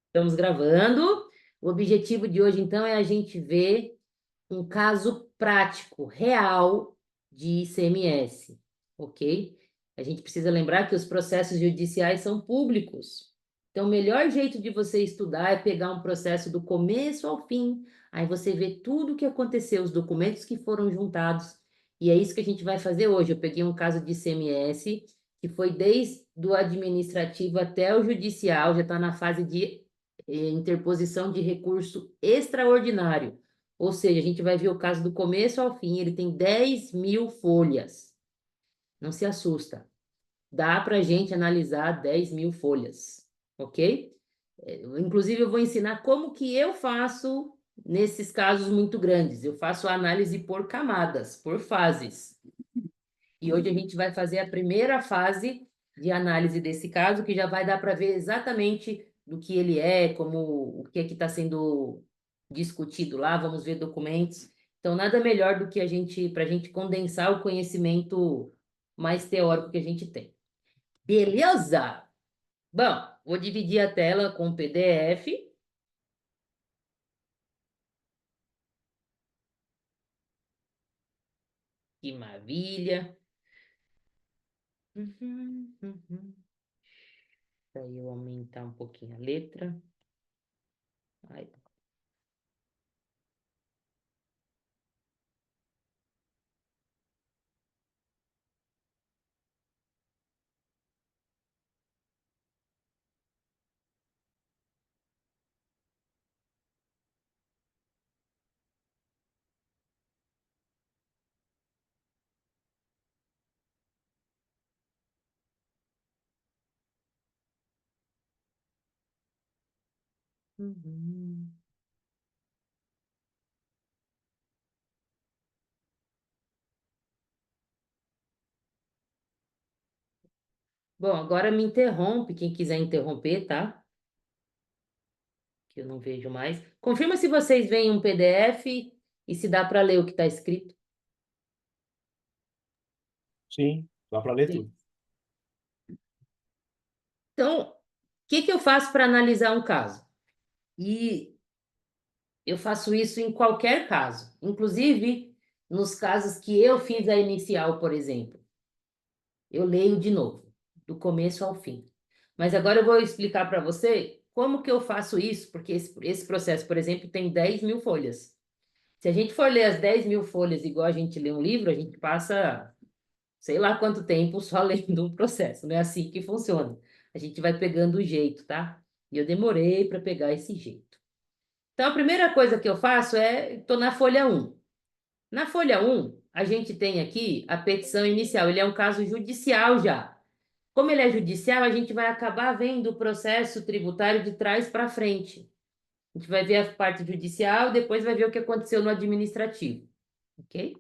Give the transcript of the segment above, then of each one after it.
Estamos gravando. O objetivo de hoje, então, é a gente ver um caso prático, real de ICMS, ok? A gente precisa lembrar que os processos judiciais são públicos. Então, o melhor jeito de você estudar é pegar um processo do começo ao fim, aí você vê tudo o que aconteceu, os documentos que foram juntados, e é isso que a gente vai fazer hoje. Eu peguei um caso de ICMS que foi desde o administrativo até o judicial, já está na fase de interposição de recurso extraordinário. Ou seja, a gente vai ver o caso do começo ao fim, ele tem 10.000 folhas. Não se assusta. Dá para a gente analisar 10.000 folhas, ok? Inclusive, eu vou ensinar como que eu faço nesses casos muito grandes. Eu faço a análise por camadas, por fases. E hoje a gente vai fazer a primeira fase de análise desse caso, que já vai dar para ver exatamente do que ele é, como o que é que está sendo discutido lá, vamos ver documentos. Então, nada melhor do que para a gente condensar o conhecimento mais teórico que a gente tem. Beleza? Bom, vou dividir a tela com o PDF. Que maravilha! Uhum. Daí eu aumentar um pouquinho a letra. Aí. Uhum. Bom, agora me interrompe, quem quiser interromper, tá? Que eu não vejo mais. Confirma se vocês veem um PDF e se dá para ler o que está escrito. Sim, dá para ler Sim. tudo. Então, o que que eu faço para analisar um caso? E eu faço isso em qualquer caso, inclusive nos casos que eu fiz a inicial, por exemplo. Eu leio de novo, do começo ao fim. Mas agora eu vou explicar para você como que eu faço isso, porque esse processo, por exemplo, tem 10.000 folhas. Se a gente for ler as 10.000 folhas igual a gente lê um livro, a gente passa sei lá quanto tempo só lendo um processo. Não é assim que funciona. A gente vai pegando o jeito, tá? E eu demorei para pegar esse jeito. Então, a primeira coisa que eu faço é, estou na folha um. Na folha um, a gente tem aqui a petição inicial. Ele é um caso judicial já. Como ele é judicial, a gente vai acabar vendo o processo tributário de trás para frente. A gente vai ver a parte judicial, depois vai ver o que aconteceu no administrativo, ok?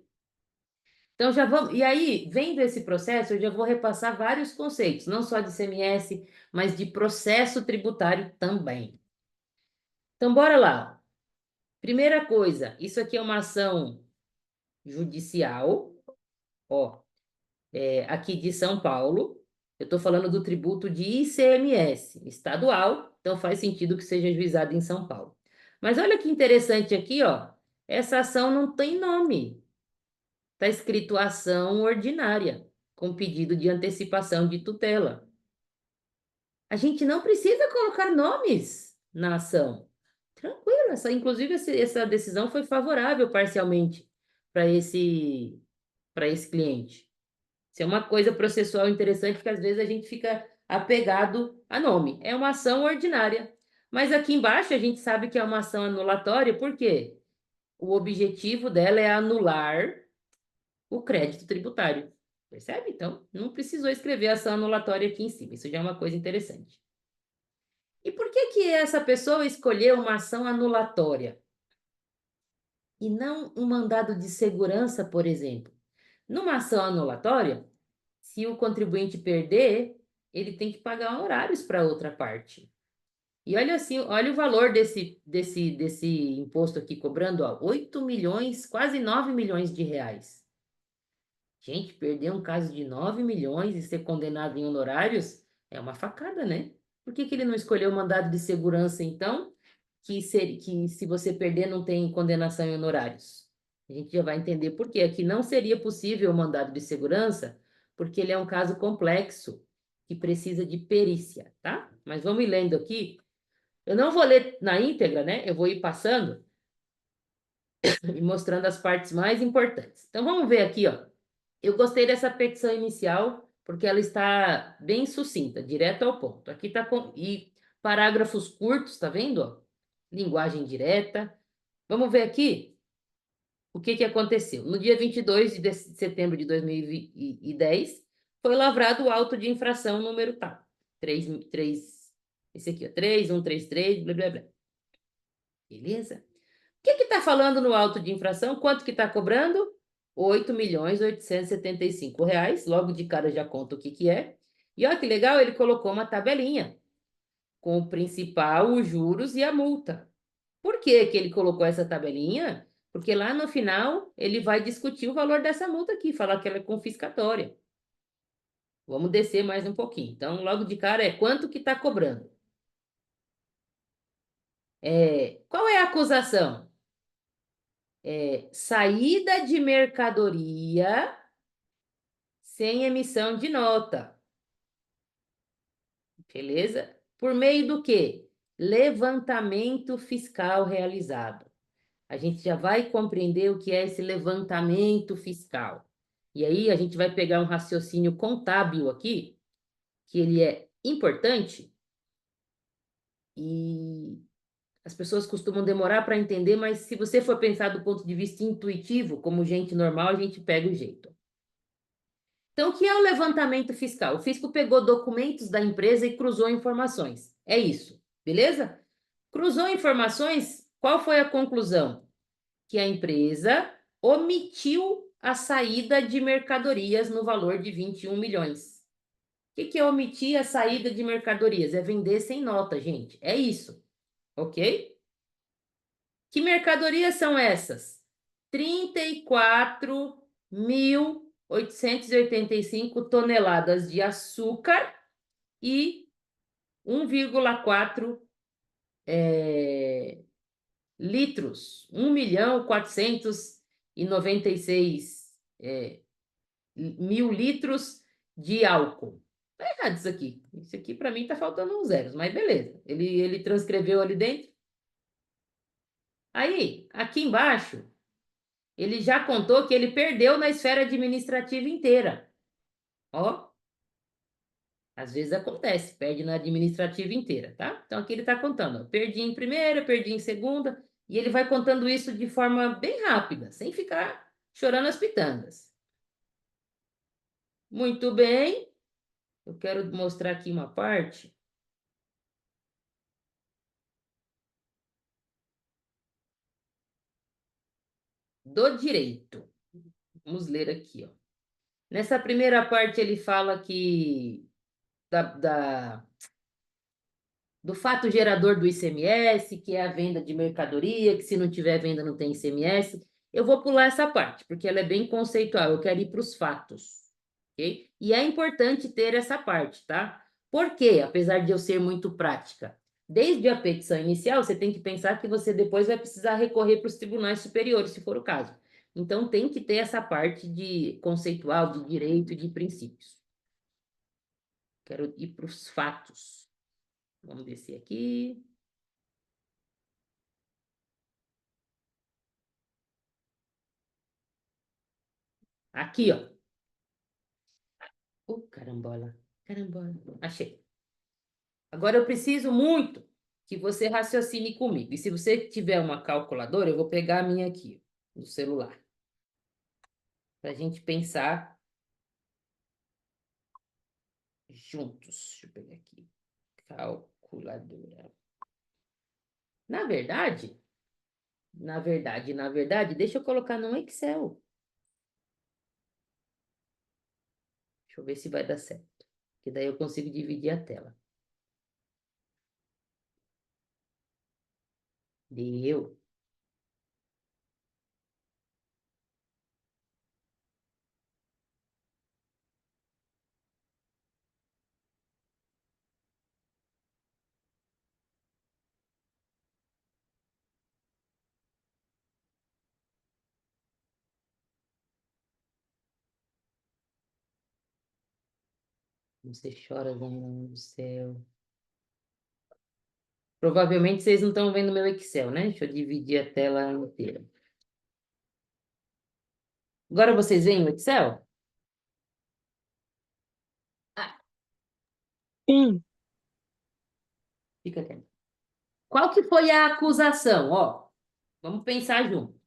Então já vamos, e aí, vendo esse processo, eu já vou repassar vários conceitos, não só de ICMS, mas de processo tributário também. Então, bora lá. Primeira coisa, isso aqui é uma ação judicial, ó, aqui de São Paulo. Eu estou falando do tributo de ICMS, estadual, então faz sentido que seja juizado em São Paulo. Mas olha que interessante aqui, ó, essa ação não tem nome. Está escrito ação ordinária, com pedido de antecipação de tutela. A gente não precisa colocar nomes na ação. Tranquilo, inclusive essa decisão foi favorável parcialmente para esse cliente. Isso é uma coisa processual interessante que às vezes a gente fica apegado a nome. É uma ação ordinária. Mas aqui embaixo a gente sabe que é uma ação anulatória, por quê? O objetivo dela é anular o crédito tributário. Percebe? Então, não precisou escrever ação anulatória aqui em cima. Isso já é uma coisa interessante. E por que que essa pessoa escolheu uma ação anulatória e não um mandado de segurança, por exemplo? Numa ação anulatória, se o contribuinte perder, ele tem que pagar honorários para outra parte. E olha assim, olha o valor desse imposto aqui cobrando, ó, 8 milhões, quase 9 milhões de reais. Gente, perder um caso de 9 milhões e ser condenado em honorários é uma facada, né? Por que que ele não escolheu o mandado de segurança, então? Que se você perder não tem condenação em honorários. A gente já vai entender por quê. Aqui não seria possível o mandado de segurança, porque ele é um caso complexo que precisa de perícia, tá? Mas vamos ir lendo aqui. Eu não vou ler na íntegra, né? Eu vou ir passando e mostrando as partes mais importantes. Então vamos ver aqui, ó. Eu gostei dessa petição inicial porque ela está bem sucinta, direto ao ponto. Aqui está com e parágrafos curtos, tá vendo? Ó? Linguagem direta. Vamos ver aqui o que que aconteceu. No dia 22 de setembro de 2010, foi lavrado o auto de infração número tal. 3, esse aqui, ó, 3133, blá, blá, blá. Beleza? O que está falando no auto de infração? Quanto que está cobrando? R$ 8.875. Logo de cara já conta o que que é. E olha que legal, ele colocou uma tabelinha com o principal, os juros e a multa. Por que que ele colocou essa tabelinha? Porque lá no final ele vai discutir o valor dessa multa aqui, falar que ela é confiscatória. Vamos descer mais um pouquinho. Então, logo de cara é quanto que está cobrando. Qual é a acusação? Saída de mercadoria sem emissão de nota. Beleza? Por meio do quê? Levantamento fiscal realizado. A gente já vai compreender o que é esse levantamento fiscal. E aí a gente vai pegar um raciocínio contábil aqui, que ele é importante e as pessoas costumam demorar para entender, mas se você for pensar do ponto de vista intuitivo, como gente normal, a gente pega o jeito. Então, o que é o levantamento fiscal? O fisco pegou documentos da empresa e cruzou informações. É isso, beleza? Cruzou informações, qual foi a conclusão? Que a empresa omitiu a saída de mercadorias no valor de 21 milhões. O que é omitir a saída de mercadorias? É vender sem nota, gente. É isso, ok? Que mercadorias são essas? 34.885 toneladas de açúcar e 1,4 litros, 1.496 mil litros de álcool. Tá errado isso aqui. Isso aqui para mim tá faltando uns zeros, mas beleza. Ele transcreveu ali dentro. Aí, aqui embaixo, ele já contou que ele perdeu na esfera administrativa inteira. Ó, às vezes acontece, perde na administrativa inteira, tá? Então aqui ele está contando, ó, perdi em primeira, perdi em segunda, e ele vai contando isso de forma bem rápida, sem ficar chorando as pitangas. Muito bem, eu quero mostrar aqui uma parte do direito. Vamos ler aqui, ó. Nessa primeira parte ele fala que do fato gerador do ICMS, que é a venda de mercadoria, que se não tiver venda não tem ICMS. Eu vou pular essa parte, porque ela é bem conceitual, eu quero ir para os fatos, ok? E é importante ter essa parte, tá? Por quê? Apesar de eu ser muito prática. Desde a petição inicial, você tem que pensar que você depois vai precisar recorrer para os tribunais superiores, se for o caso. Então, tem que ter essa parte de conceitual, de direito e de princípios. Quero ir para os fatos. Vamos descer aqui. Aqui, ó. Carambola. Carambola. Achei. Agora eu preciso muito que você raciocine comigo. E se você tiver uma calculadora, eu vou pegar a minha aqui, no celular, para a gente pensar juntos. Deixa eu pegar aqui. Calculadora. Na verdade, deixa eu colocar no Excel. Deixa eu ver se vai dar certo. Que daí eu consigo dividir a tela. Deu. Você chora, Dona do céu. Provavelmente vocês não estão vendo meu Excel, né? Deixa eu dividir a tela inteira. Agora vocês veem o Excel? Ah, Sim. fica quieto. Qual que foi a acusação? Ó, vamos pensar junto.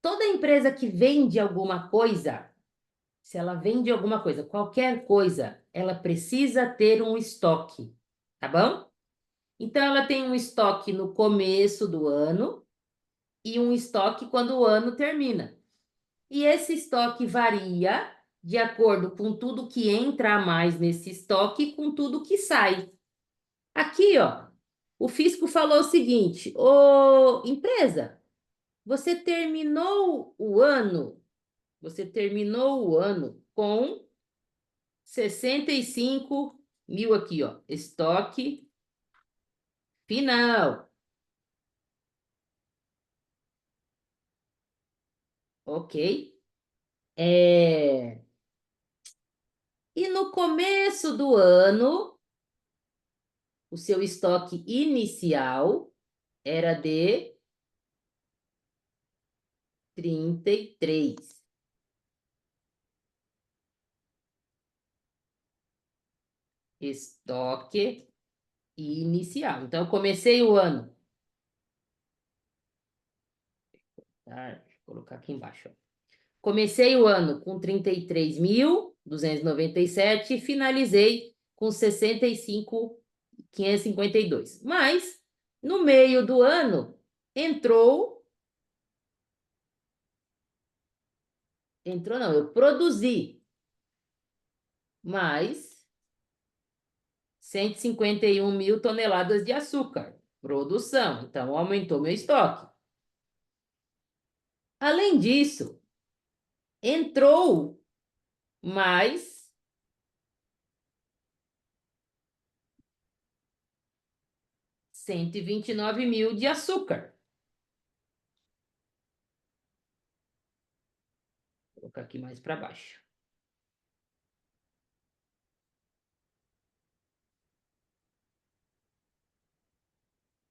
Toda empresa que vende alguma coisa, se ela vende alguma coisa, qualquer coisa, ela precisa ter um estoque, tá bom? Então, ela tem um estoque no começo do ano e um estoque quando o ano termina. E esse estoque varia de acordo com tudo que entra a mais nesse estoque e com tudo que sai. Aqui, ó, o fisco falou o seguinte: ô empresa, você terminou o ano com 65 mil aqui, ó, estoque final. Ok? E no começo do ano, o seu estoque inicial era de 33. Estoque inicial. Então, eu comecei o ano. Tá? Deixa eu colocar aqui embaixo. Ó. Comecei o ano com 33.297 e finalizei com 65.552. Mas, no meio do ano, entrou não, eu produzi mais 151 mil toneladas de açúcar. Produção. Então, aumentou meu estoque. Além disso, entrou mais 129 mil de açúcar. Vou colocar aqui mais para baixo.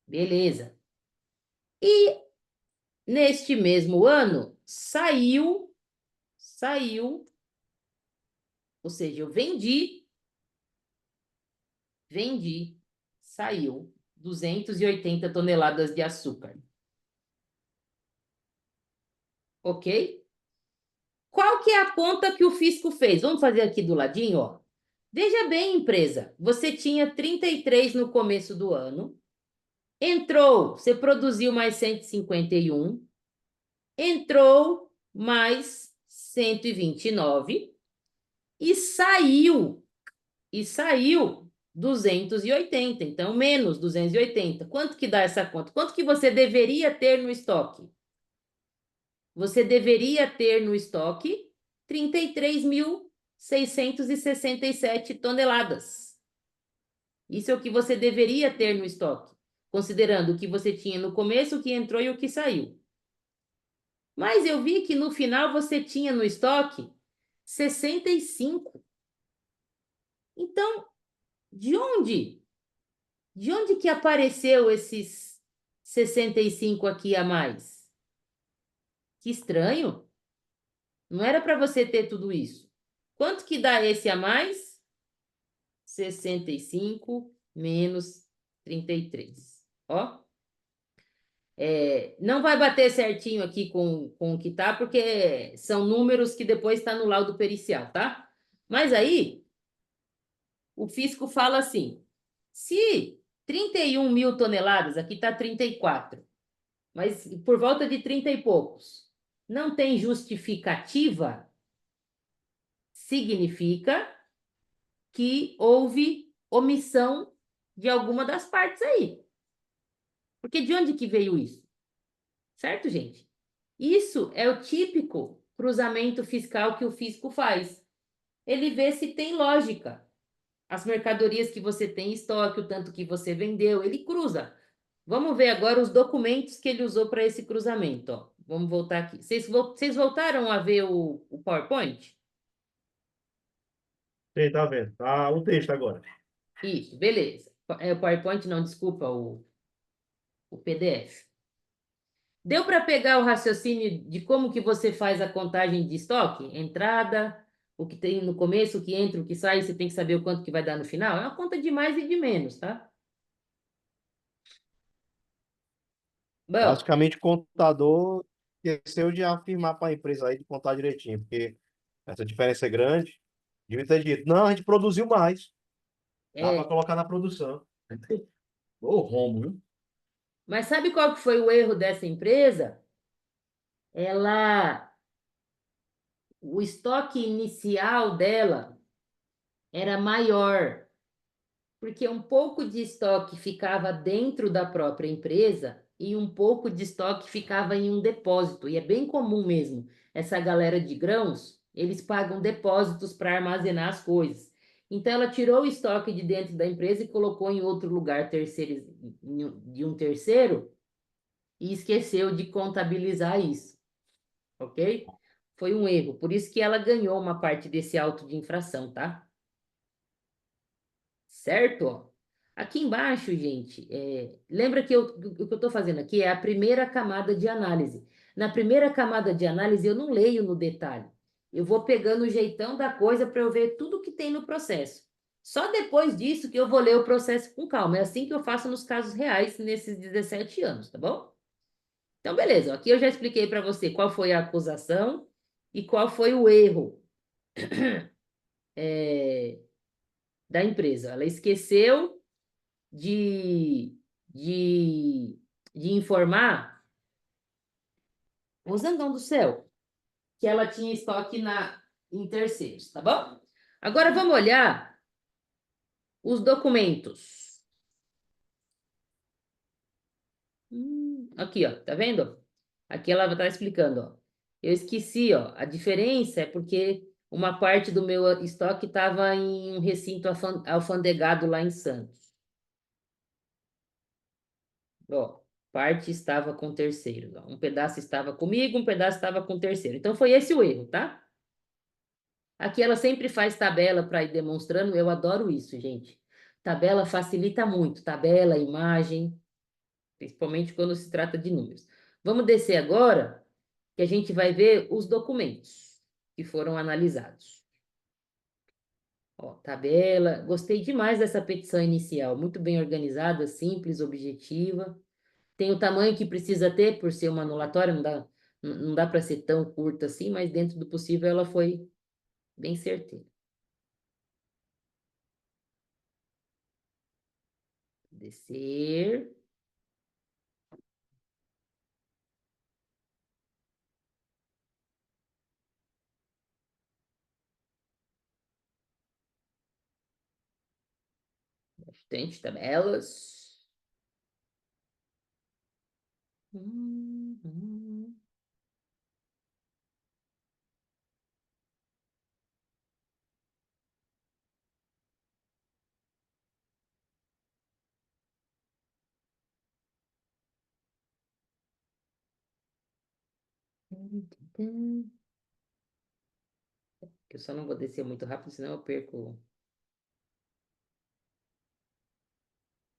Beleza. E neste mesmo ano, saiu, ou seja, eu saiu 280 toneladas de açúcar. Ok? Qual que é a conta que o fisco fez? Vamos fazer aqui do ladinho, ó. Veja bem, empresa, você tinha 33 no começo do ano, você produziu mais 151, entrou mais 129 e saiu 280, então menos 280. Quanto que dá essa conta? Quanto que você deveria ter no estoque? Você deveria ter no estoque 33.667 toneladas. Isso é o que você deveria ter no estoque, considerando o que você tinha no começo, o que entrou e o que saiu. Mas eu vi que no final você tinha no estoque 65. Então, de onde? De onde que apareceu esses 65 aqui a mais? Que estranho. Não era para você ter tudo isso. Quanto que dá esse a mais? 65 menos 33. Ó. Não vai bater certinho aqui com o que tá, porque são números que depois está no laudo pericial, tá? Mas aí, o fisco fala assim, se 31 mil toneladas, aqui está 34, mas por volta de 30 e poucos, não tem justificativa, significa que houve omissão de alguma das partes aí. Porque de onde que veio isso? Certo, gente? Isso é o típico cruzamento fiscal que o fisco faz. Ele vê se tem lógica. As mercadorias que você tem em estoque, o tanto que você vendeu, ele cruza. Vamos ver agora os documentos que ele usou para esse cruzamento. Ó. Vamos voltar aqui. Vocês voltaram a ver o PowerPoint? Sei, tá vendo? Tá o texto agora. Isso, beleza. É o PowerPoint, não, desculpa, o PDF. Deu para pegar o raciocínio de como que você faz a contagem de estoque? Entrada, o que tem no começo, o que entra, o que sai, você tem que saber o quanto que vai dar no final. É uma conta de mais e de menos, tá? Bom, Basicamente, o contador esqueceu de afirmar para a empresa aí de contar direitinho, porque essa diferença é grande. Devia ter dito, não, a gente produziu mais. Dá para é, colocar na produção. Ô, rombo, viu? mas sabe qual que foi o erro dessa empresa? Ela, o estoque inicial dela era maior, porque um pouco de estoque ficava dentro da própria empresa e um pouco de estoque ficava em um depósito. E é bem comum mesmo. Essa galera de grãos, eles pagam depósitos para armazenar as coisas. Então ela tirou o estoque de dentro da empresa e colocou em outro lugar terceiro, de um terceiro e esqueceu de contabilizar isso, ok? Foi um erro. Por isso que ela ganhou uma parte desse auto de infração, tá? Certo? Ó. Aqui embaixo, gente, lembra que o que eu estou fazendo aqui é a primeira camada de análise. Na primeira camada de análise, eu não leio no detalhe. Eu vou pegando o jeitão da coisa para eu ver tudo que tem no processo. Só depois disso que eu vou ler o processo com calma. É assim que eu faço nos casos reais nesses 17 anos, tá bom? Então, beleza. Aqui eu já expliquei para você qual foi a acusação e qual foi o erro é, da empresa. Ela esqueceu de, de, de informar o Zangão do Céu que ela tinha estoque em terceiros, tá bom? Agora vamos olhar os documentos. Aqui, ó, tá vendo? Aqui ela está explicando, ó. Eu esqueci, ó, a diferença é porque uma parte do meu estoque estava em um recinto alfandegado lá em Santos. Ó, parte estava com terceiros. Ó. Um pedaço estava comigo, um pedaço estava com terceiro. Então foi esse o erro, tá? Aqui ela sempre faz tabela para ir demonstrando. Eu adoro isso, gente. Tabela facilita muito. Tabela, imagem, principalmente quando se trata de números. Vamos descer agora, que a gente vai ver os documentos que foram analisados. Ó, tabela. Gostei demais dessa petição inicial. Muito bem organizada, simples, objetiva. Tem o tamanho que precisa ter por ser uma anulatória, não dá para ser tão curta assim, mas dentro do possível ela foi bem certeira. Descer. Bastante tabelas. Uhum. Eu só não vou descer muito rápido, senão eu perco.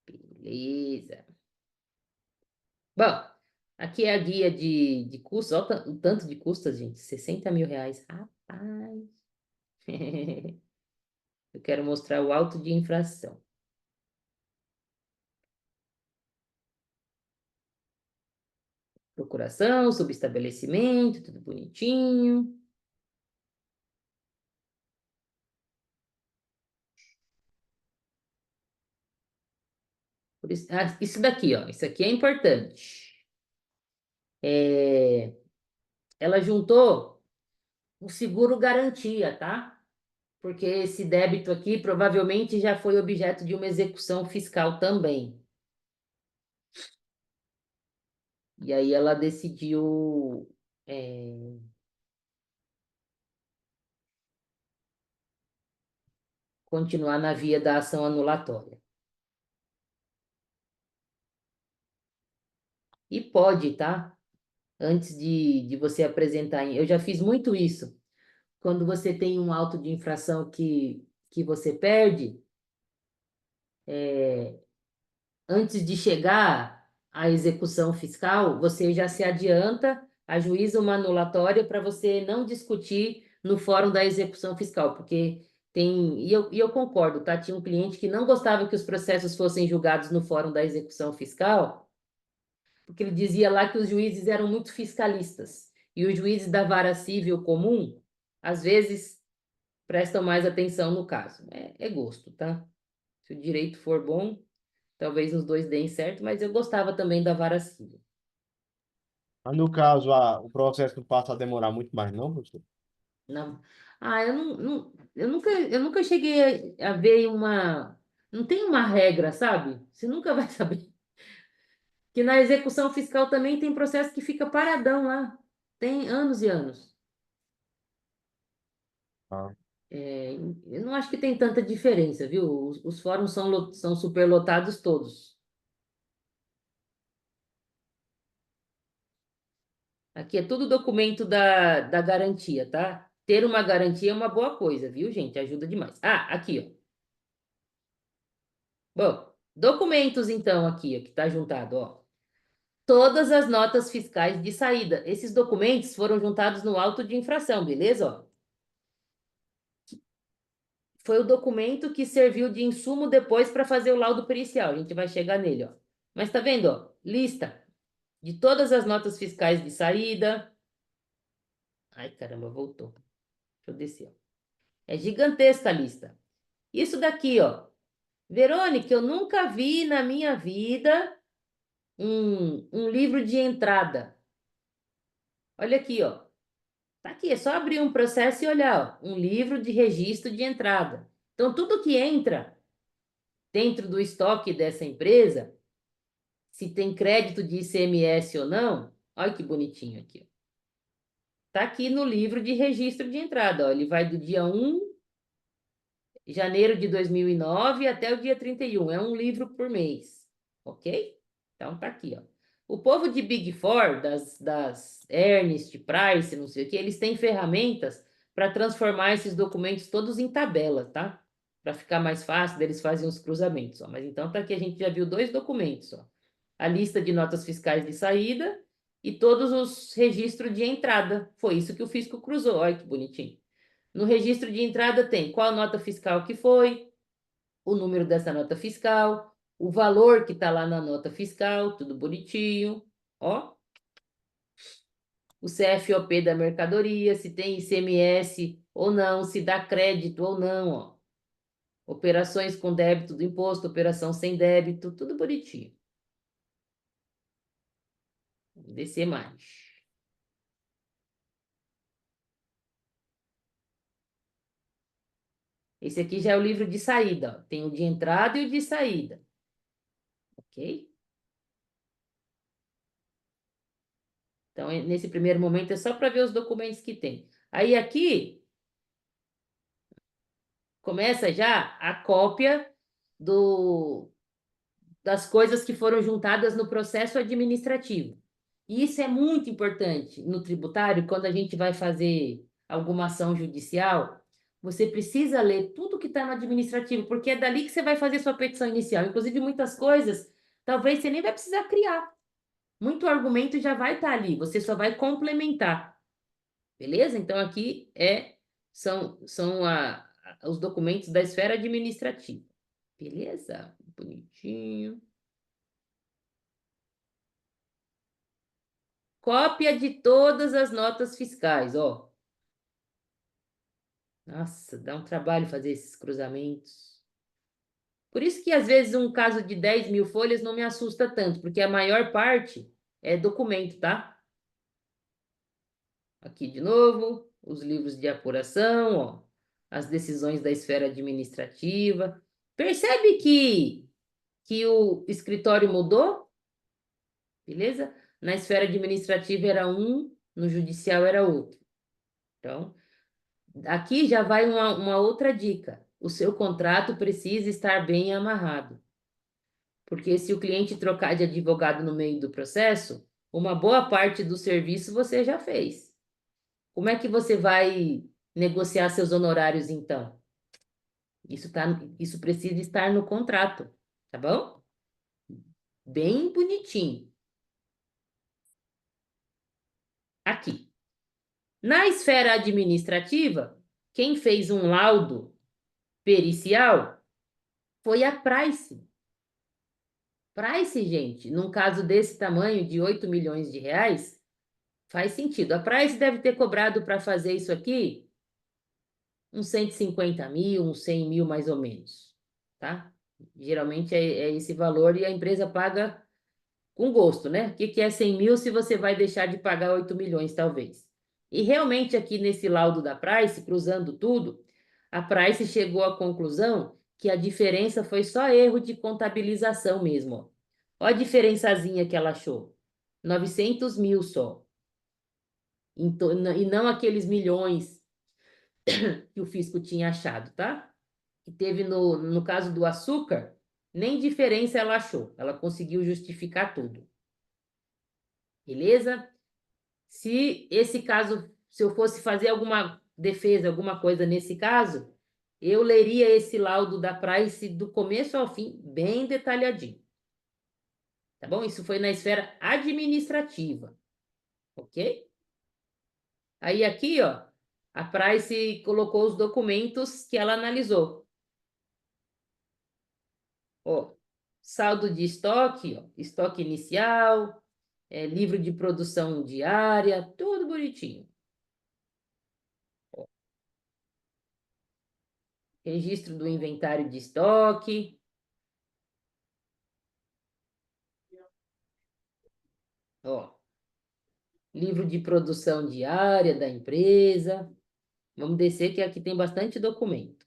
Beleza. Bom, aqui é a guia de custos. Olha o tanto de custos, gente. 60 mil reais. Rapaz. Eu quero mostrar o auto de infração. Procuração, subestabelecimento, tudo bonitinho. Isso daqui, ó. Isso aqui é importante. Ela juntou o seguro garantia, tá? Porque esse débito aqui provavelmente já foi objeto de uma execução fiscal também. E aí ela decidiu continuar na via da ação anulatória. E pode, tá? Antes de você apresentar. Eu já fiz muito isso. Quando você tem um auto de infração que que você perde, antes de chegar à execução fiscal, você já se adianta, ajuiza uma anulatória para você não discutir no fórum da execução fiscal, porque tem, e eu concordo, tá? Tinha um cliente que não gostava que os processos fossem julgados no fórum da execução fiscal, porque ele dizia lá que os juízes eram muito fiscalistas, e os juízes da vara civil comum, às vezes, prestam mais atenção no caso. É gosto, tá? Se o direito for bom, talvez os dois deem certo, mas eu gostava também da vara civil. Mas no caso, o processo não passa a demorar muito mais, não, professor? Não. Eu nunca cheguei a ver uma. Não tem uma regra, sabe? Você nunca vai saber. Que na execução fiscal também tem processo que fica paradão lá. Tem anos e anos. Ah. Eu não acho que tem tanta diferença, viu? Os fóruns são superlotados todos. Aqui é tudo documento da garantia, tá? Ter uma garantia é uma boa coisa, viu, gente? Ajuda demais. Ah, aqui, ó. Bom, documentos, então, aqui, ó, que tá juntado, ó. Todas as notas fiscais de saída. Esses documentos foram juntados no auto de infração, beleza? Ó. Foi o documento que serviu de insumo depois para fazer o laudo pericial. A gente vai chegar nele, ó. Mas tá vendo, ó? Lista de todas as notas fiscais de saída. Ai, caramba, voltou. Deixa eu descer, ó. É gigantesca a lista. Isso daqui, ó. Verônica, eu nunca vi na minha vida um livro de entrada. Olha aqui, ó. Tá aqui, é só abrir um processo e olhar, ó, um livro de registro de entrada. Então, tudo que entra dentro do estoque dessa empresa, se tem crédito de ICMS ou não, olha que bonitinho aqui, ó. Tá aqui no livro de registro de entrada, ó. Ele vai do dia 1 de janeiro de 2009 até o dia 31. É um livro por mês, ok? Então, tá aqui, ó. O povo de Big Four, das Ernst, Price, não sei o que, eles têm ferramentas para transformar esses documentos todos em tabela, tá? Para ficar mais fácil, eles fazem os cruzamentos, ó. Mas então tá aqui, a gente já viu dois documentos, ó. A lista de notas fiscais de saída e todos os registros de entrada. Foi isso que o fisco cruzou, olha que bonitinho. No registro de entrada tem qual nota fiscal que foi, o número dessa nota fiscal, o valor que está lá na nota fiscal, tudo bonitinho, ó. O CFOP da mercadoria, se tem ICMS ou não, se dá crédito ou não, ó. Operações com débito do imposto, operação sem débito, tudo bonitinho. Vamos descer mais. Esse aqui já é o livro de saída, ó. Tem o de entrada e o de saída. Ok? Então, nesse primeiro momento, é só para ver os documentos que tem. Aí aqui, começa já a cópia das coisas que foram juntadas no processo administrativo. E isso é muito importante no tributário, quando a gente vai fazer alguma ação judicial, você precisa ler tudo que está no administrativo, porque é dali que você vai fazer sua petição inicial. Inclusive, muitas coisas, talvez você nem vai precisar criar. Muito argumento já vai estar ali, você só vai complementar. Beleza? Então, aqui são os documentos da esfera administrativa. Beleza? Bonitinho. Cópia de todas as notas fiscais, ó. Nossa, dá um trabalho fazer esses cruzamentos. Por isso que, às vezes, um caso de 10 mil folhas não me assusta tanto, porque a maior parte é documento, tá? Aqui de novo, os livros de apuração, ó, as decisões da esfera administrativa. Percebe que o escritório mudou? Beleza? Na esfera administrativa era um, no judicial era outro. Então, aqui já vai uma outra dica. O seu contrato precisa estar bem amarrado. Porque se o cliente trocar de advogado no meio do processo, uma boa parte do serviço você já fez. Como é que você vai negociar seus honorários então? Isso precisa estar no contrato, tá bom? Bem bonitinho. Aqui. Na esfera administrativa, quem fez um laudo pericial foi a Price. Price, gente, num caso desse tamanho, de 8 milhões de reais, faz sentido. A Price deve ter cobrado para fazer isso aqui uns 150 mil, uns 100 mil mais ou menos, tá? Geralmente é esse valor e a empresa paga com gosto, né? O que é 100 mil se você vai deixar de pagar 8 milhões, talvez? E realmente aqui nesse laudo da Price, cruzando tudo, a Price chegou à conclusão que a diferença foi só erro de contabilização mesmo, ó. Olha a diferençazinha que ela achou. 900 mil só. Então, e não aqueles milhões que o fisco tinha achado, tá? E teve no caso do açúcar, nem diferença ela achou. Ela conseguiu justificar tudo. Beleza? Se esse caso, se eu fosse fazer alguma defesa, alguma coisa nesse caso, eu leria esse laudo da Price do começo ao fim, bem detalhadinho. Tá bom? Isso foi na esfera administrativa, ok? Aí aqui, ó, a Price colocou os documentos que ela analisou. Ó, saldo de estoque, ó, estoque inicial, livro de produção diária, tudo bonitinho. Ó, registro do inventário de estoque. Ó, livro de produção diária da empresa. Vamos descer que aqui tem bastante documento.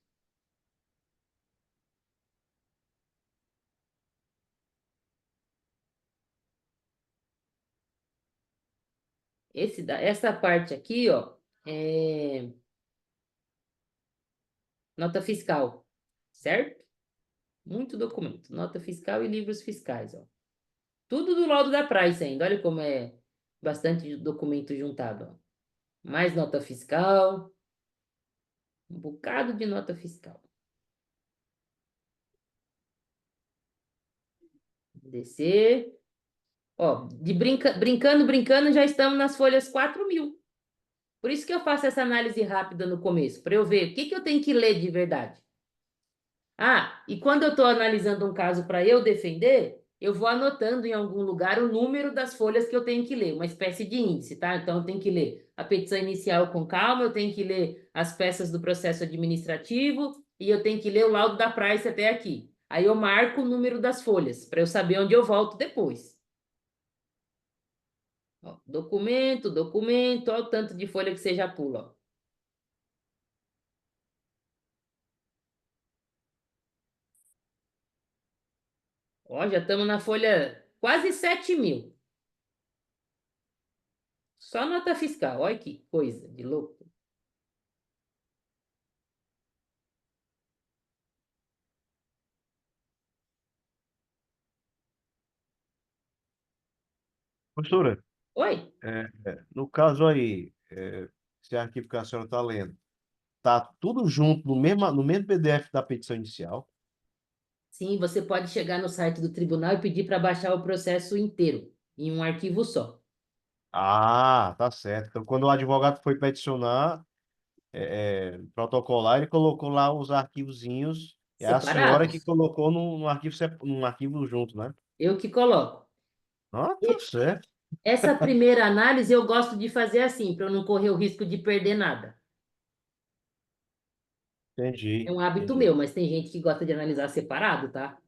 Essa parte aqui, ó, é nota fiscal, certo? Muito documento. Nota fiscal e livros fiscais, ó. Tudo do laudo da Price ainda. Olha como é bastante documento juntado, ó. Mais nota fiscal. Um bocado de nota fiscal. Descer. Ó, brincando, já estamos nas folhas 4 mil. Por isso que eu faço essa análise rápida no começo, para eu ver o que eu tenho que ler de verdade. Ah, e quando eu estou analisando um caso para eu defender, eu vou anotando em algum lugar o número das folhas que eu tenho que ler, uma espécie de índice, tá? Então eu tenho que ler a petição inicial com calma, eu tenho que ler as peças do processo administrativo e eu tenho que ler o laudo da Price até aqui. Aí eu marco o número das folhas, para eu saber onde eu volto depois. Ó, documento, olha o tanto de folha que você já pula, ó. Ó, já estamos na folha quase 7 mil. Só nota fiscal, olha que coisa de louco. Professora, Oi? no caso aí, esse arquivo que a senhora está lendo, tá tudo junto no mesmo PDF da petição inicial? Sim, você pode chegar no site do tribunal e pedir para baixar o processo inteiro em um arquivo só. Ah, tá certo. Então, quando o advogado foi peticionar, protocolar, ele colocou lá os arquivozinhos. É a senhora que Separados. colocou num arquivo junto, né? Eu que coloco. Ah, tá E certo. essa primeira análise eu gosto de fazer assim, para eu não correr o risco de perder nada. É Entendi, um hábito entendi. meu, mas tem gente que gosta de analisar separado, tá?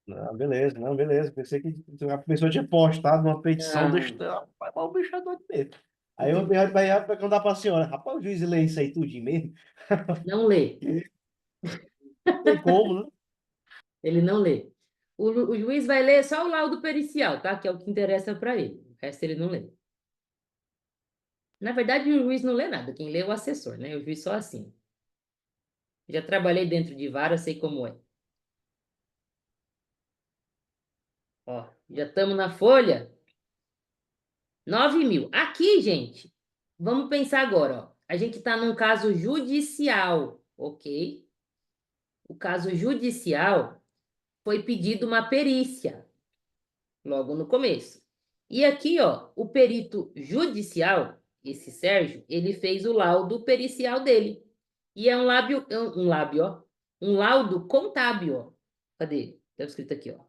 Não, beleza, não, beleza. Pensei que a pessoa tinha postado uma petição desse. Não, Rapaz, o bicho é doido mesmo. Aí eu de- vai perguntar para a senhora, rapaz, o juiz lê isso aí tudinho mesmo? não lê. Não tem como, né? Ele não lê. O juiz vai ler só o laudo pericial, tá? Que é o que interessa para ele. O resto ele não lê. Na verdade, o juiz não lê nada. Quem lê é o assessor, né? O juiz só assina. Já trabalhei dentro de vara, sei como é. Ó, já estamos na folha 9 mil. Aqui, gente, vamos pensar agora, ó. A gente está num caso judicial, ok? o caso judicial, foi pedido uma perícia, logo no começo. E aqui, ó, o perito judicial, esse Sérgio, ele fez o laudo pericial dele. E é um lábio, ó, um laudo contábil, ó. Cadê? Tá escrito aqui, ó.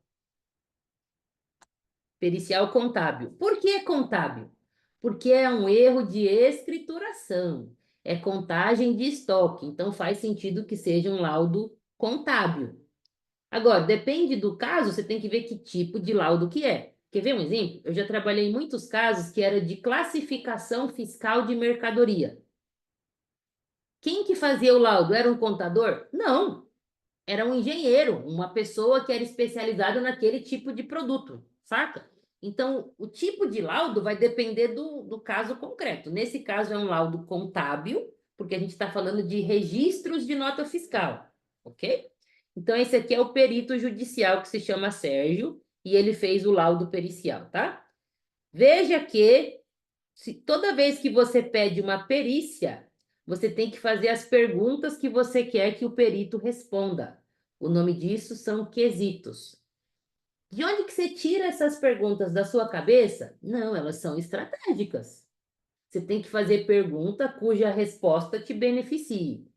Pericial contábil. Por que contábil? Porque é um erro de escrituração, é contagem de estoque, então faz sentido que seja um laudo contábil. Agora, depende do caso, você tem que ver que tipo de laudo que é. Quer ver um exemplo? Eu já trabalhei em muitos casos que era de classificação fiscal de mercadoria. Quem que fazia o laudo? Era um contador? Não, era um engenheiro, uma pessoa que era especializada naquele tipo de produto, saca? Então, o tipo de laudo vai depender do caso concreto. Nesse caso, é um laudo contábil, porque a gente está falando de registros de nota fiscal, ok? Então, esse aqui é o perito judicial que se chama Sérgio, e ele fez o laudo pericial, tá? Veja que toda vez que você pede uma perícia, você tem que fazer as perguntas que você quer que o perito responda. O nome disso são quesitos. De onde que você tira essas perguntas da sua cabeça? Não, elas são estratégicas. Você tem que fazer pergunta cuja resposta te beneficie.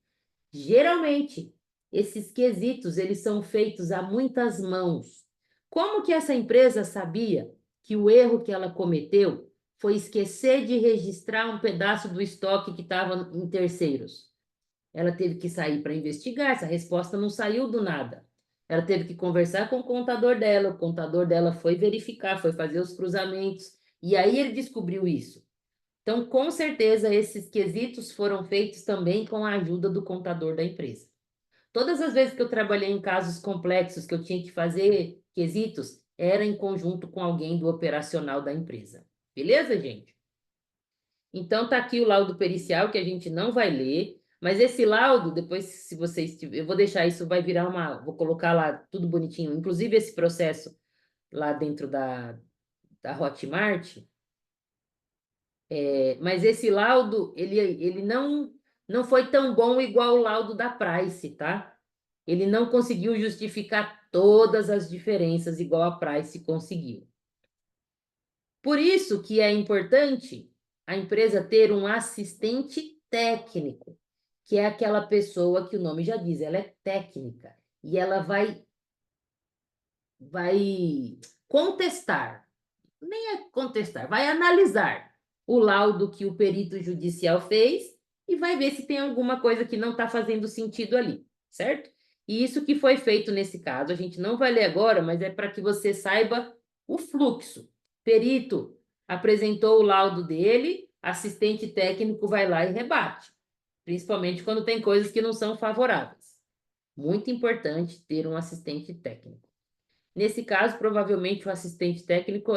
Geralmente, esses quesitos, eles são feitos a muitas mãos. Como que essa empresa sabia que o erro que ela cometeu foi esquecer de registrar um pedaço do estoque que estava em terceiros? Ela teve que sair para investigar, essa resposta não saiu do nada. Ela teve que conversar com o contador dela foi verificar, foi fazer os cruzamentos, e aí ele descobriu isso. Então, com certeza, esses quesitos foram feitos também com a ajuda do contador da empresa. Todas as vezes que eu trabalhei em casos complexos, que eu tinha que fazer quesitos, era em conjunto com alguém do operacional da empresa. Beleza, gente? Então, tá aqui o laudo pericial, que a gente não vai ler, mas esse laudo, depois, se vocês tiverem, eu vou deixar isso, vai virar vou colocar lá tudo bonitinho, inclusive esse processo lá dentro da Hotmart. Mas esse laudo, ele não foi tão bom igual o laudo da Price, tá? Ele não conseguiu justificar todas as diferenças igual a Price conseguiu. Por isso que é importante a empresa ter um assistente técnico, que é aquela pessoa que o nome já diz, ela é técnica e ela vai contestar, nem é contestar, vai analisar o laudo que o perito judicial fez e vai ver se tem alguma coisa que não está fazendo sentido ali, certo? E isso que foi feito nesse caso, a gente não vai ler agora, mas é para que você saiba o fluxo. Perito apresentou o laudo dele, assistente técnico vai lá e rebate, principalmente quando tem coisas que não são favoráveis. Muito importante ter um assistente técnico. Nesse caso, provavelmente o assistente técnico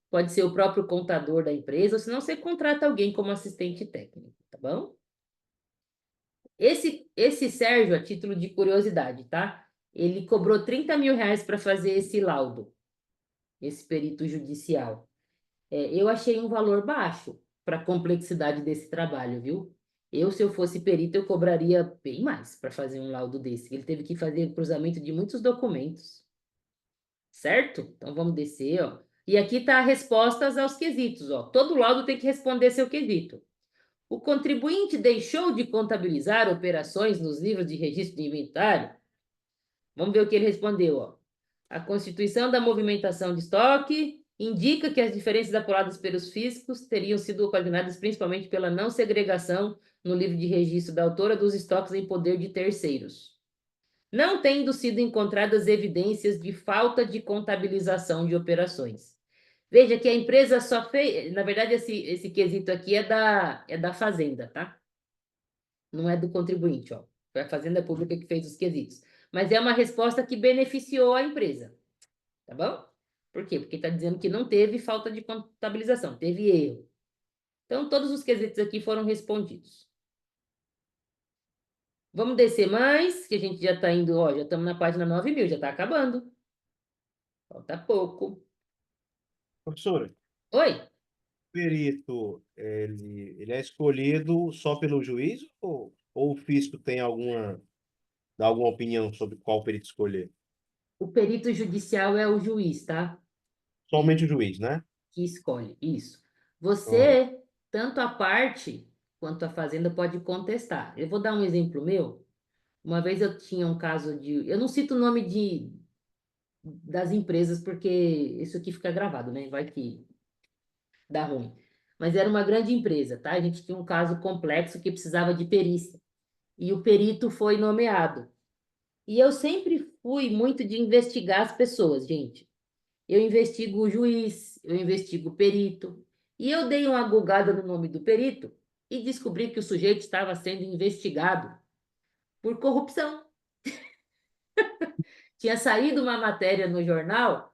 pode ser o próprio contador da empresa, ou senão você contrata alguém como assistente técnico, tá bom? Esse Sérgio, a título de curiosidade, tá? Ele cobrou 30 mil reais para fazer esse laudo, esse perito judicial. Eu achei um valor baixo para a complexidade desse trabalho, viu? Se eu fosse perito, eu cobraria bem mais para fazer um laudo desse. Ele teve que fazer cruzamento de muitos documentos. Certo? Então vamos descer, ó. E aqui está as respostas aos quesitos, ó. Todo laudo tem que responder seu quesito. O contribuinte deixou de contabilizar operações nos livros de registro de inventário? Vamos ver o que ele respondeu, ó. A constituição da movimentação de estoque indica que as diferenças apuradas pelos fiscos teriam sido ocasionadas principalmente pela não segregação no livro de registro da autora dos estoques em poder de terceiros, não tendo sido encontradas evidências de falta de contabilização de operações. Veja que a empresa só fez, na verdade, esse quesito aqui é da Fazenda, tá? Não é do contribuinte, ó. Foi a Fazenda Pública que fez os quesitos. Mas é uma resposta que beneficiou a empresa, tá bom? Por quê? Porque está dizendo que não teve falta de contabilização, teve erro. Então, todos os quesitos aqui foram respondidos. Vamos descer mais, que a gente já está indo, ó, já estamos na página 9.000, já está acabando. Falta pouco. Professora, Oi? o perito, ele é escolhido só pelo juiz ou o fisco tem alguma dar alguma opinião sobre qual perito escolher? O perito judicial é o juiz, tá? Somente o juiz, né? Que escolhe, isso. Uhum. Você, tanto a parte quanto a fazenda, pode contestar. Eu vou dar um exemplo meu. Uma vez eu tinha um caso de. Eu não cito o nome das empresas, porque isso aqui fica gravado, né? Vai que dá ruim. Mas era uma grande empresa, tá? A gente tinha um caso complexo que precisava de perícia. E o perito foi nomeado. E eu sempre fui muito de investigar as pessoas, gente. Eu investigo o juiz, eu investigo o perito. E eu dei uma gulgada no nome do perito e descobri que o sujeito estava sendo investigado por corrupção. Tinha saído uma matéria no jornal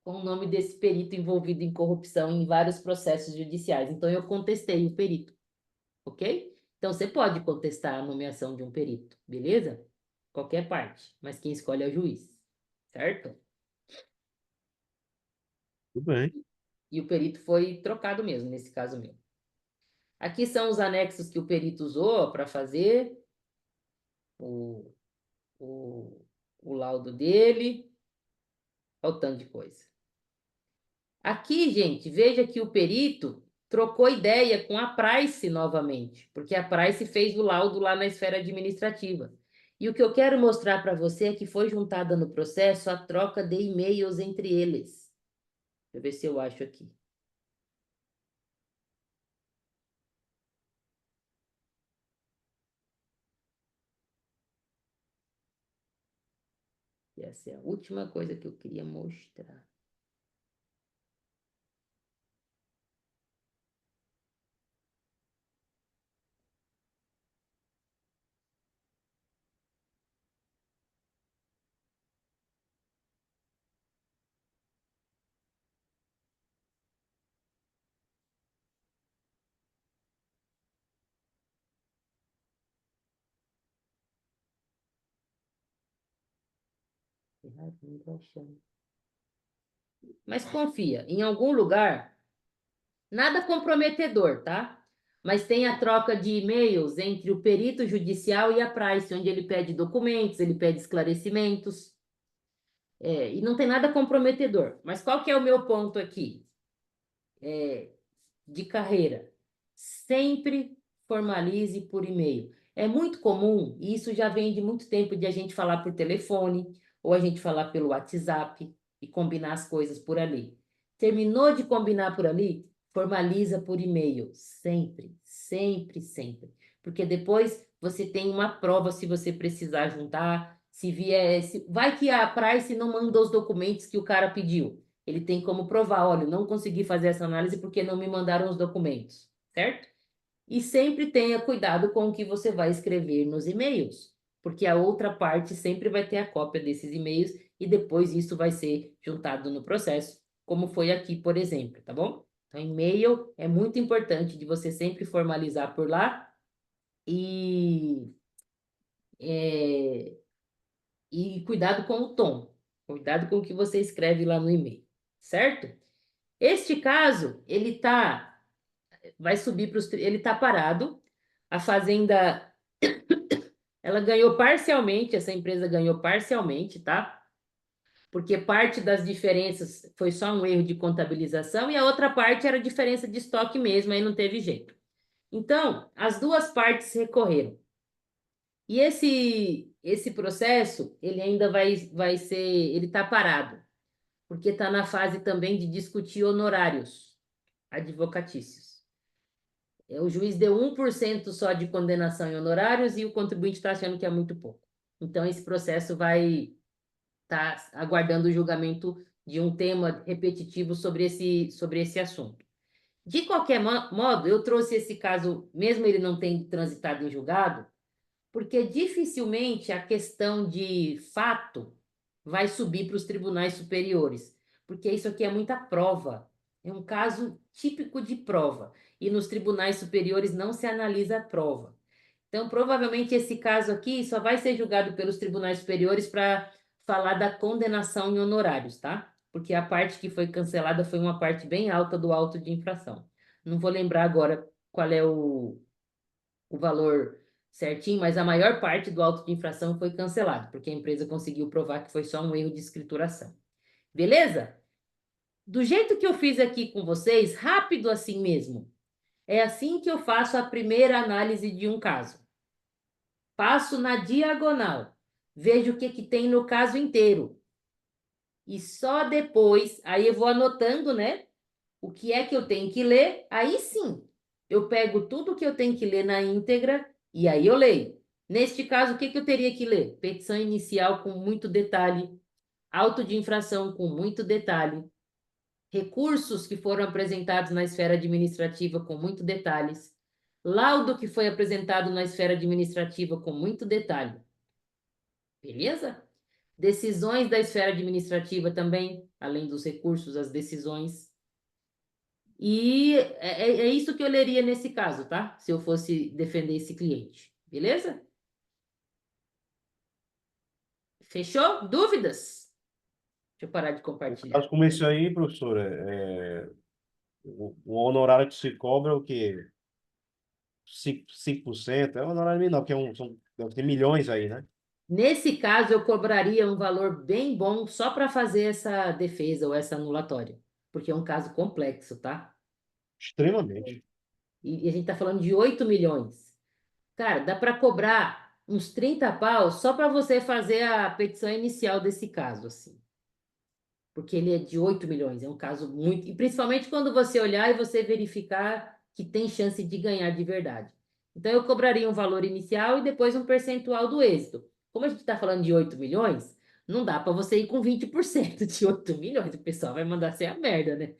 com o nome desse perito envolvido em corrupção em vários processos judiciais. Então eu contestei o perito, ok? Então você pode contestar a nomeação de um perito, beleza? Qualquer parte, mas quem escolhe é o juiz, certo? Tudo bem. E o perito foi trocado mesmo, nesse caso meu. Aqui são os anexos que o perito usou para fazer o, o, o laudo dele. Olha o tanto de coisa. Aqui, gente, veja que o perito trocou ideia com a Price novamente, porque a Price fez o laudo lá na esfera administrativa. E o que eu quero mostrar para você é que foi juntada no processo a troca de e-mails entre eles. Deixa eu ver se eu acho aqui. Essa é a última coisa que eu queria mostrar. Não tô achando. Mas confia, em algum lugar, nada comprometedor, tá? Mas tem a troca de e-mails entre o perito judicial e a Price, onde ele pede documentos, ele pede esclarecimentos, e não tem nada comprometedor. Mas qual que é o meu ponto aqui? De carreira. Sempre formalize por e-mail. É muito comum, e isso já vem de muito tempo, de a gente falar por telefone, ou a gente falar pelo WhatsApp e combinar as coisas por ali. Terminou de combinar por ali, formaliza por e-mail. Sempre, sempre, sempre. Porque depois você tem uma prova se você precisar juntar, se vier. Vai que a Price não mandou os documentos que o cara pediu. Ele tem como provar, olha, eu não consegui fazer essa análise porque não me mandaram os documentos, certo? E sempre tenha cuidado com o que você vai escrever nos e-mails, porque a outra parte sempre vai ter a cópia desses e-mails e depois isso vai ser juntado no processo, como foi aqui, por exemplo, tá bom? Então, e-mail é muito importante de você sempre formalizar por lá e, é, e cuidado com o tom, cuidado com o que você escreve lá no e-mail, certo? Este caso, vai subir para os, ele está parado. A fazenda, ela ganhou parcialmente, essa empresa ganhou parcialmente, tá? Porque parte das diferenças foi só um erro de contabilização e a outra parte era diferença de estoque mesmo, aí não teve jeito. Então, as duas partes recorreram. E esse processo, ele ainda vai ser, ele está parado, porque está na fase também de discutir honorários advocatícios. O juiz deu 1% só de condenação em honorários e o contribuinte está achando que é muito pouco. Então, esse processo vai estar aguardando o julgamento de um tema repetitivo sobre esse assunto. De qualquer modo, eu trouxe esse caso, mesmo ele não tendo transitado em julgado, porque dificilmente a questão de fato vai subir para os tribunais superiores, porque isso aqui é muita prova. É um caso típico de prova. E nos tribunais superiores não se analisa a prova. Então, provavelmente, esse caso aqui só vai ser julgado pelos tribunais superiores para falar da condenação em honorários, tá? Porque a parte que foi cancelada foi uma parte bem alta do auto de infração. Não vou lembrar agora qual é o valor certinho, mas a maior parte do auto de infração foi cancelado, porque a empresa conseguiu provar que foi só um erro de escrituração. Beleza? Do jeito que eu fiz aqui com vocês, rápido assim mesmo. É assim que eu faço a primeira análise de um caso. Passo na diagonal, vejo o que que tem no caso inteiro. E só depois, aí eu vou anotando, né? O que é que eu tenho que ler, aí sim, eu pego tudo que eu tenho que ler na íntegra e aí eu leio. Neste caso, o que que eu teria que ler? Petição inicial com muito detalhe, auto de infração com muito detalhe, recursos que foram apresentados na esfera administrativa com muito detalhes, laudo que foi apresentado na esfera administrativa com muito detalhe. Beleza? Decisões da esfera administrativa também, além dos recursos, as decisões. E é isso que eu leria nesse caso, tá? Se eu fosse defender esse cliente. Beleza? Fechou? Dúvidas? Deixa eu parar de No compartilhar. caso como esse aí, professora, o honorário que se cobra é o quê? 5%? É um honorário menor, porque deve ter milhões aí, né? Nesse caso, eu cobraria um valor bem bom só para fazer essa defesa ou essa anulatória, porque é um caso complexo, tá? Extremamente. E a gente está falando de 8 milhões. Cara, dá para cobrar uns 30 paus só para você fazer a petição inicial desse caso, assim. Porque ele é de 8 milhões, é um caso muito. E principalmente quando você olhar e você verificar que tem chance de ganhar de verdade. Então, eu cobraria um valor inicial e depois um percentual do êxito. Como a gente está falando de 8 milhões, não dá para você ir com 20% de 8 milhões. O pessoal vai mandar ser a merda, né?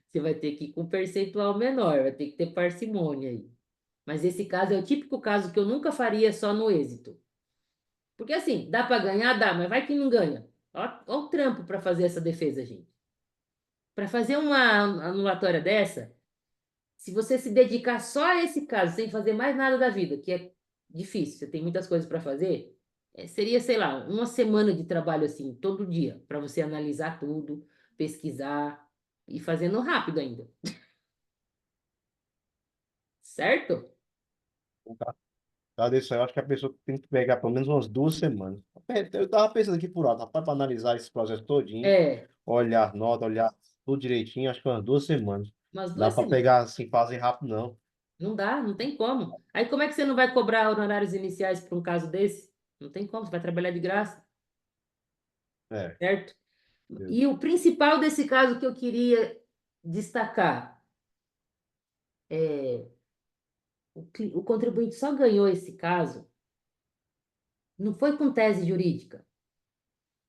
Você vai ter que ir com um percentual menor, vai ter que ter parcimônia aí. Mas esse caso é o típico caso que eu nunca faria só no êxito. Porque assim, dá para ganhar? Dá, mas vai que não ganha. Ó o trampo para fazer essa defesa, gente. Para fazer uma anulatória dessa, se você se dedicar só a esse caso, sem fazer mais nada da vida, que é difícil, você tem muitas coisas para fazer, seria, sei lá, uma semana de trabalho assim, todo dia, para você analisar tudo, pesquisar e fazendo rápido ainda. Certo? Cada desse aí, eu acho que a pessoa tem que pegar pelo menos umas 2 semanas. Eu tava pensando aqui por alto, rapaz, para analisar esse processo todinho, É, olhar nota, olhar tudo direitinho, acho que umas 2 semanas. umas Dá duas para semanas. pegar assim, fazer rápido, não. Não dá, não tem como. Aí como é que você não vai cobrar honorários iniciais para um caso desse? Não tem como, você vai trabalhar de graça, É, certo? eu- E o principal desse caso que eu queria destacar é o contribuinte só ganhou esse caso, não foi com tese jurídica.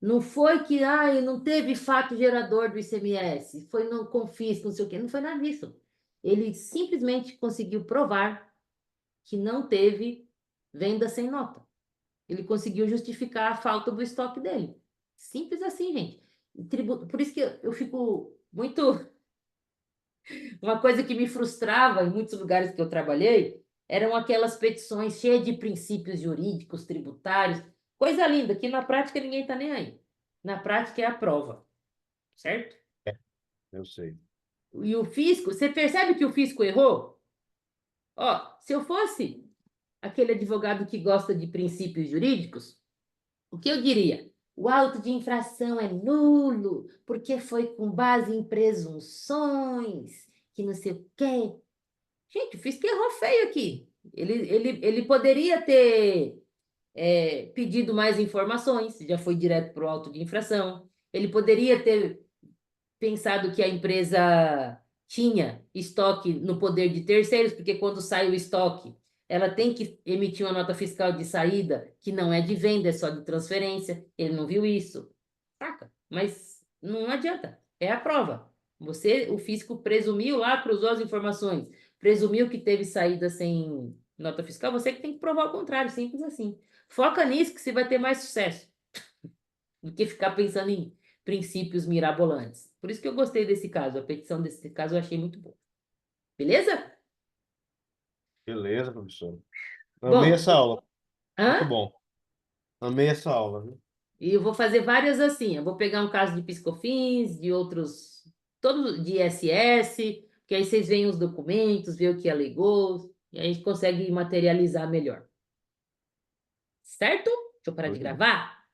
Não foi que não teve fato gerador do ICMS, foi no confisco, não sei o quê, não foi nada disso. Ele simplesmente conseguiu provar que não teve venda sem nota. Ele conseguiu justificar a falta do estoque dele. Simples assim, gente. Por isso que eu fico muito. Uma coisa que me frustrava em muitos lugares que eu trabalhei eram aquelas petições cheias de princípios jurídicos, tributários, coisa linda, que na prática ninguém está nem aí. Na prática é a prova, certo? eu sei. E o fisco, você percebe que o fisco errou? Ó, se eu fosse aquele advogado que gosta de princípios jurídicos, o que eu diria? O auto de infração é nulo, porque foi com base em presunções, que não sei o quê. Gente, o fisco errou feio aqui. Ele poderia ter pedido mais informações, já foi direto para o auto de infração. Ele poderia ter pensado que a empresa tinha estoque no poder de terceiros, porque quando sai o estoque, ela tem que emitir uma nota fiscal de saída, que não é de venda, é só de transferência. Ele não viu isso. Saca? Mas não adianta. É a prova. O fisco presumiu lá, cruzou as informações, presumiu que teve saída sem nota fiscal, você que tem que provar o contrário, simples assim. Foca nisso que você vai ter mais sucesso do que ficar pensando em princípios mirabolantes. Por isso que eu gostei desse caso, a petição desse caso eu achei muito boa. Beleza? Beleza, professor. Amei Bom, essa aula. Muito hã? bom. Amei essa aula, viu? E eu vou fazer várias assim. Eu vou pegar um caso de piscofins, de outros, todos de ISS, que aí vocês veem os documentos, vê o que alegou, e aí a gente consegue materializar melhor. Certo? Deixa eu parar de Show de bola. gravar.